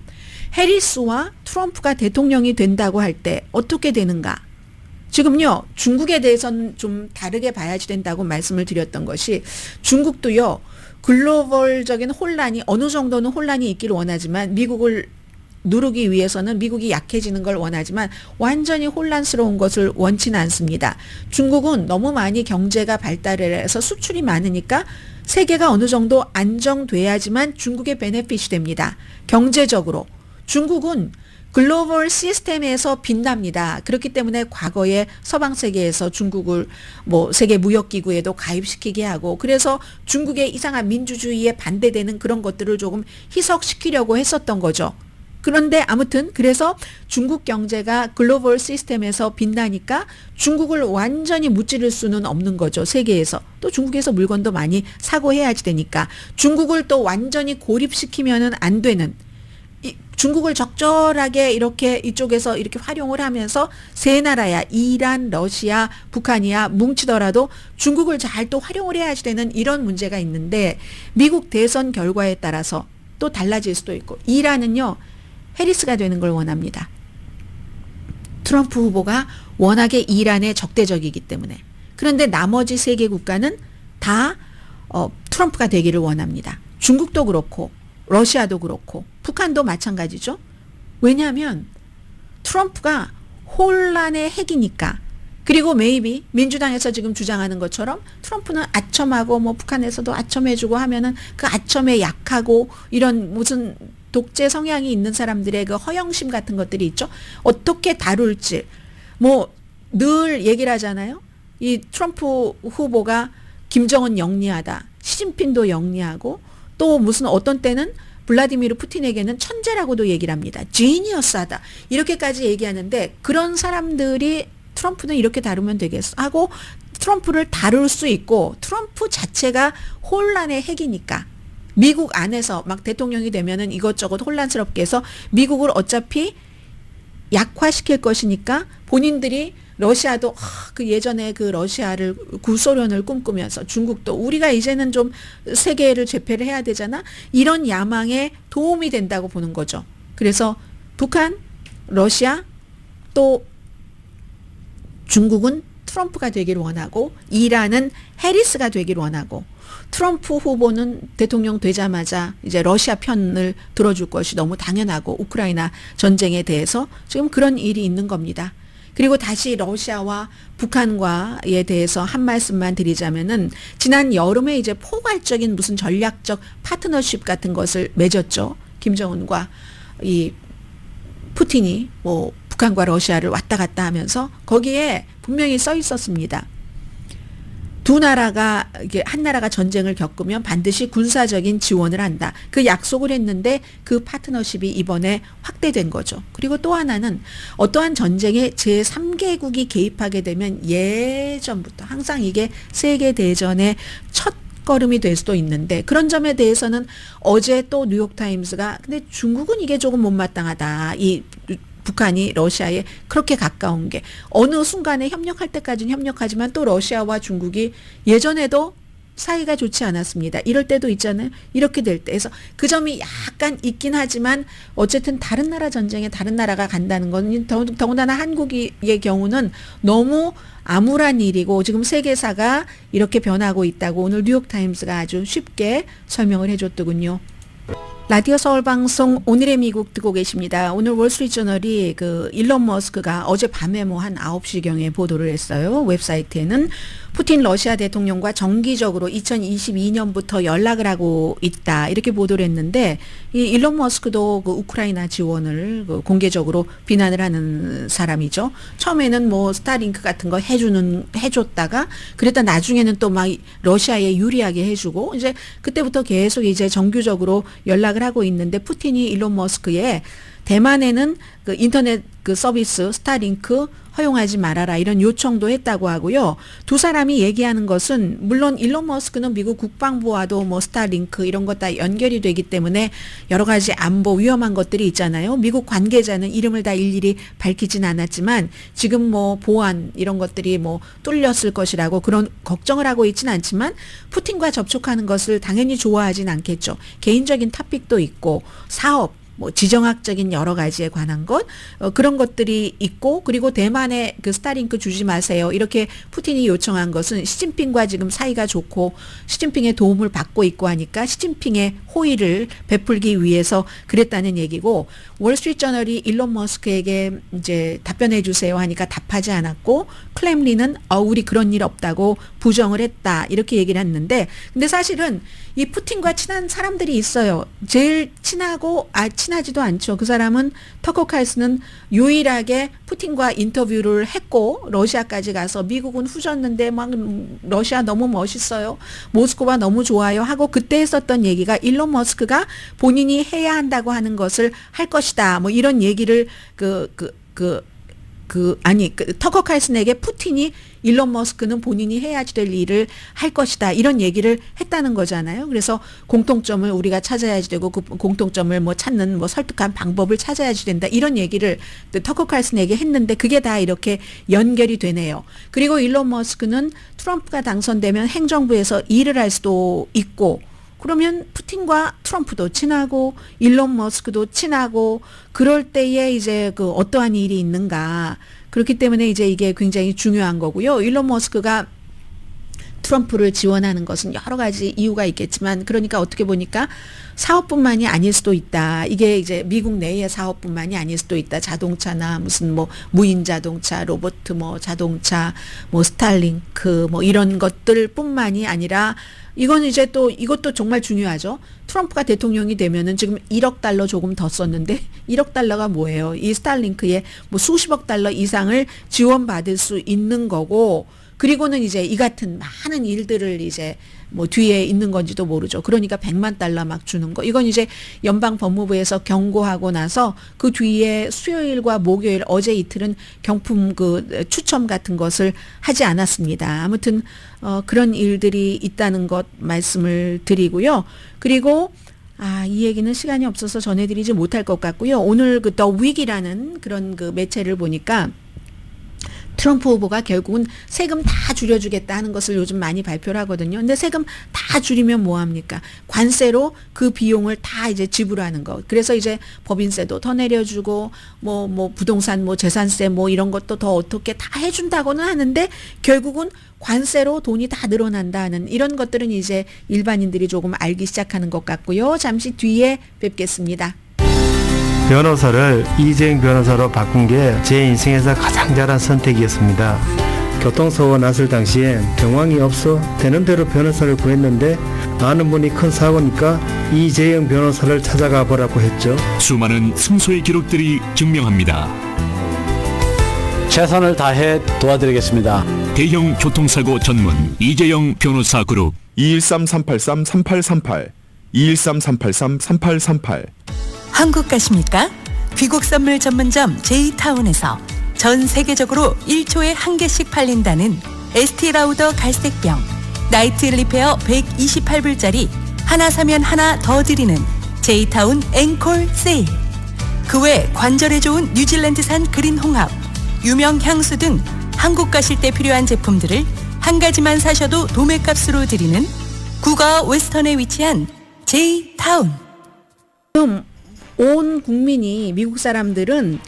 해리스와 트럼프가 대통령이 된다고 할 때 어떻게 되는가? 지금요 중국에 대해서는 좀 다르게 봐야지 된다고 말씀을 드렸던 것이 중국도요 글로벌적인 혼란이 어느 정도는 혼란이 있기를 원하지만 미국을 누르기 위해서는 미국이 약해지는 걸 원하지만 완전히 혼란스러운 것을 원치는 않습니다. 중국은 너무 많이 경제가 발달을 해서 수출이 많으니까 세계가 어느 정도 안정돼야지만 중국의 베네핏이 됩니다. 경제적으로 중국은 글로벌 시스템에서 빛납니다. 그렇기 때문에 과거에 서방 세계에서 중국을 뭐 세계 무역기구에도 가입시키게 하고 그래서 중국의 이상한 민주주의에 반대되는 그런 것들을 조금 희석시키려고 했었던 거죠. 그런데 아무튼 그래서 중국 경제가 글로벌 시스템에서 빛나니까 중국을 완전히 무찌를 수는 없는 거죠. 세계에서. 또 중국에서 물건도 많이 사고 해야지 되니까 중국을 또 완전히 고립시키면은 안 되는 중국을 적절하게 이렇게 이쪽에서 이렇게 활용을 하면서 세 나라야 이란, 러시아, 북한이야 뭉치더라도 중국을 잘 또 활용을 해야지 되는 이런 문제가 있는데 미국 대선 결과에 따라서 또 달라질 수도 있고 이란은요 해리스가 되는 걸 원합니다. 트럼프 후보가 워낙에 이란에 적대적이기 때문에 그런데 나머지 세 개 국가는 다 트럼프가 되기를 원합니다. 중국도 그렇고 러시아도 그렇고 북한도 마찬가지죠. 왜냐하면 트럼프가 혼란의 핵이니까 그리고 메이비 민주당에서 지금 주장하는 것처럼 트럼프는 아첨하고 뭐 북한에서도 아첨해주고 하면은 그 아첨에 약하고 이런 무슨 독재 성향이 있는 사람들의 그 허영심 같은 것들이 있죠. 어떻게 다룰지 뭐 늘 얘기를 하잖아요. 이 트럼프 후보가 김정은 영리하다. 시진핑도 영리하고 또 무슨 어떤 때는 블라디미르 푸틴에게는 천재라고도 얘기를 합니다. 지니어스하다. 이렇게까지 얘기하는데 그런 사람들이 트럼프는 이렇게 다루면 되겠어 하고 트럼프를 다룰 수 있고 트럼프 자체가 혼란의 핵이니까 미국 안에서 막 대통령이 되면은 이것저것 혼란스럽게 해서 미국을 어차피 약화시킬 것이니까 본인들이 러시아도 그 예전에 그 러시아를 구소련을 꿈꾸면서 중국도 우리가 이제는 좀 세계를 제패를 해야 되잖아. 이런 야망에 도움이 된다고 보는 거죠. 그래서 북한, 러시아 또 중국은 트럼프가 되기를 원하고 이란은 해리스가 되기를 원하고 트럼프 후보는 대통령 되자마자 이제 러시아 편을 들어줄 것이 너무 당연하고 우크라이나 전쟁에 대해서 지금 그런 일이 있는 겁니다. 그리고 다시 러시아와 북한과에 대해서 한 말씀만 드리자면은 지난 여름에 이제 포괄적인 무슨 전략적 파트너십 같은 것을 맺었죠. 김정은과 이 푸틴이 뭐 북한과 러시아를 왔다 갔다 하면서 거기에 분명히 써 있었습니다. 두 나라가 이게 한 나라가 전쟁을 겪으면 반드시 군사적인 지원을 한다. 그 약속을 했는데 그 파트너십이 이번에 확대된 거죠. 그리고 또 하나는 어떠한 전쟁에 제3개국이 개입하게 되면 예전부터 항상 이게 세계대전의 첫 걸음이 될 수도 있는데 그런 점에 대해서는 어제 또 뉴욕타임스가 근데 중국은 이게 조금 못마땅하다. 이 북한이 러시아에 그렇게 가까운 게 어느 순간에 협력할 때까지는 협력하지만 또 러시아와 중국이 예전에도 사이가 좋지 않았습니다. 이럴 때도 있잖아요. 이렇게 될 때. 그래서 그 점이 약간 있긴 하지만 어쨌든 다른 나라 전쟁에 다른 나라가 간다는 건 더군다나 한국의 경우는 너무 암울한 일이고 지금 세계사가 이렇게 변하고 있다고 오늘 뉴욕타임스가 아주 쉽게 설명을 해줬더군요. 라디오 서울방송 오늘의 미국 듣고 계십니다. 오늘 월스트리트저널이 그 일론 머스크가 어젯밤에 뭐 한 9시경에 보도를 했어요. 웹사이트에는 푸틴 러시아 대통령과 정기적으로 2022년부터 연락을 하고 있다. 이렇게 보도를 했는데 이 일론 머스크도 그 우크라이나 지원을 그 공개적으로 비난을 하는 사람이죠. 처음에는 뭐 스타링크 같은 거 해줬다가 그랬다 나중에는 또 막 러시아에 유리하게 해주고 이제 그때부터 계속 이제 정규적으로 연락을 하고 있는데 푸틴이 일론 머스크에 대만에는 그 인터넷 그 서비스 스타링크 허용하지 말아라 이런 요청도 했다고 하고요. 두 사람이 얘기하는 것은 물론 일론 머스크는 미국 국방부와도 뭐 스타링크 이런 것 다 연결이 되기 때문에 여러 가지 안보 위험한 것들이 있잖아요. 미국 관계자는 이름을 다 일일이 밝히진 않았지만 지금 뭐 보안 이런 것들이 뭐 뚫렸을 것이라고 그런 걱정을 하고 있지는 않지만 푸틴과 접촉하는 것을 당연히 좋아하진 않겠죠. 개인적인 토픽도 있고 사업 뭐 지정학적인 여러 가지에 관한 것 그런 것들이 있고 그리고 대만에 그 스타링크 주지 마세요 이렇게 푸틴이 요청한 것은 시진핑과 지금 사이가 좋고 시진핑의 도움을 받고 있고 하니까 시진핑의 호의를 베풀기 위해서 그랬다는 얘기고 월스트리트저널이 일론 머스크에게 이제 답변해 주세요 하니까 답하지 않았고 클렘린은 우리 그런 일 없다고 부정을 했다 이렇게 얘기를 했는데 근데 사실은 이 푸틴과 친한 사람들이 있어요. 제일 친하지도 않죠. 그 사람은 터커 칼슨은 유일하게 푸틴과 인터뷰를 했고 러시아까지 가서 미국은 후졌는데 막 러시아 너무 멋있어요. 모스크바 너무 좋아요 하고 그때 했었던 얘기가 일론 머스크가 본인이 해야 한다고 하는 것을 할 것이다. 뭐 이런 얘기를 터커 칼슨에게 푸틴이 일론 머스크는 본인이 해야지 될 일을 할 것이다. 이런 얘기를 했다는 거잖아요. 그래서 공통점을 우리가 찾아야지 되고 그 공통점을 뭐 찾는 뭐 설득한 방법을 찾아야지 된다. 이런 얘기를 터커 칼슨에게 했는데 그게 다 이렇게 연결이 되네요. 그리고 일론 머스크는 트럼프가 당선되면 행정부에서 일을 할 수도 있고 그러면 푸틴과 트럼프도 친하고 일론 머스크도 친하고 그럴 때에 이제 그 어떠한 일이 있는가. 그렇기 때문에 이제 이게 굉장히 중요한 거고요. 일론 머스크가 트럼프를 지원하는 것은 여러 가지 이유가 있겠지만 그러니까 어떻게 보니까 사업뿐만이 아닐 수도 있다. 이게 이제 미국 내의 사업뿐만이 아닐 수도 있다. 자동차나 무슨 뭐 무인 자동차, 로봇 뭐 자동차, 뭐 스타링크 뭐 이런 것들뿐만이 아니라 이건 이제 또 이것도 정말 중요하죠. 트럼프가 대통령이 되면은 지금 1억 달러 조금 더 썼는데 1억 달러가 뭐예요? 이 스타링크에 뭐 수십억 달러 이상을 지원받을 수 있는 거고 그리고는 이제 이 같은 많은 일들을 이제 뭐 뒤에 있는 건지도 모르죠. 그러니까 100만 달러 막 주는 거. 이건 이제 연방 법무부에서 경고하고 나서 그 뒤에 수요일과 목요일 어제 이틀은 경품 그 추첨 같은 것을 하지 않았습니다. 아무튼 그런 일들이 있다는 것 말씀을 드리고요. 그리고 이 얘기는 시간이 없어서 전해드리지 못할 것 같고요. 오늘 그 더 윅이라는 그런 그 매체를 보니까 트럼프 후보가 결국은 세금 다 줄여주겠다 하는 것을 요즘 많이 발표를 하거든요. 근데 세금 다 줄이면 뭐합니까? 관세로 그 비용을 다 이제 지불하는 거. 그래서 이제 법인세도 더 내려주고 뭐 부동산 뭐 재산세 뭐 이런 것도 더 어떻게 다 해준다고는 하는데 결국은 관세로 돈이 다 늘어난다는 이런 것들은 이제 일반인들이 조금 알기 시작하는 것 같고요. 잠시 뒤에 뵙겠습니다. 변호사를 이재용 변호사로 바꾼 게 제 인생에서 가장 잘한 선택이었습니다. 교통사고가 났을 당시엔 정황이 없어 되는 대로 변호사를 구했는데 아는 분이 큰 사고니까 이재영 변호사를 찾아가 보라고 했죠. 수많은 승소의 기록들이 증명합니다. 최선을 다해 도와드리겠습니다. 대형 교통사고 전문 이재영 변호사 그룹 213-383-3838 213-383-3838 한국 가십니까? 귀국 선물 전문점 J타운에서 전 세계적으로 1초에 1개씩 팔린다는 에스티라우더 갈색병 나이트 리페어 128불짜리 하나 사면 하나 더 드리는 J타운 앵콜 세일. 그 외 관절에 좋은 뉴질랜드산 그린 홍합, 유명 향수 등 한국 가실 때 필요한 제품들을 한 가지만 사셔도 도매값으로 드리는 구가 웨스턴에 위치한 J타운. 지금 온 국민이 미국 사람들은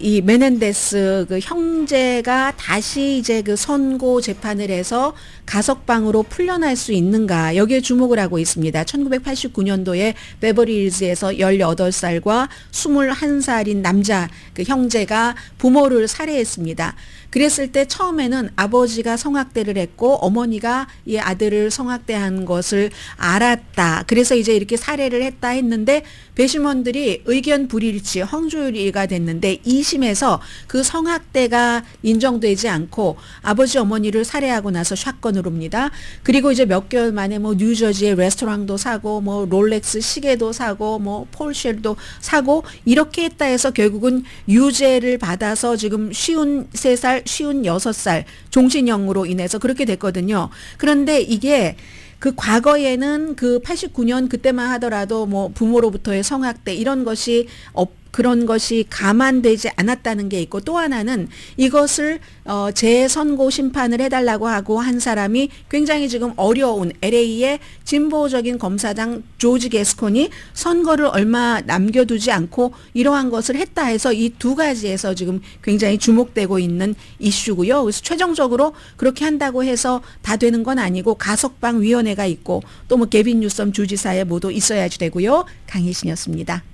이 메넨데스 그 형제가 다시 이제 그 선고 재판을 해서 가석방으로 풀려날 수 있는가 여기에 주목을 하고 있습니다. 1989년도에 베버리힐즈에서 18살과 21살인 남자 그 형제가 부모를 살해했습니다. 그랬을 때 처음에는 아버지가 성학대를 했고 어머니가 이 아들을 성학대한 것을 알았다. 그래서 이제 이렇게 살해를 했다 했는데 배심원들이 의견 불일치 헝조율이가 됐는데 2심에서 그 성학대가 인정되지 않고 아버지 어머니를 살해하고 나서 샷건으로입니다. 그리고 이제 몇 개월 만에 뭐 뉴저지의 레스토랑도 사고 뭐 롤렉스 시계도 사고 뭐 폴쉐도 사고 이렇게 했다 해서 결국은 유죄를 받아서 지금 53살 56살 종신형으로 인해서 그렇게 됐거든요. 그런데 이게 그 과거에는 그 89년 그때만 하더라도 뭐 부모로부터의 성학대 이런 것이 그런 것이 감안되지 않았다는 게 있고 또 하나는 이것을 재선고 심판을 해달라고 하고 한 사람이 굉장히 지금 어려운 LA의 진보적인 검사장 조지 게스콘이 선거를 얼마 남겨두지 않고 이러한 것을 했다 해서 이 두 가지에서 지금 굉장히 주목되고 있는 이슈고요. 그래서 최종적으로 그렇게 한다고 해서 다 되는 건 아니고 가석방 위원회가 있고 또 뭐 게빈 뉴섬 주지사에 모두 있어야지 되고요. 강혜신이었습니다.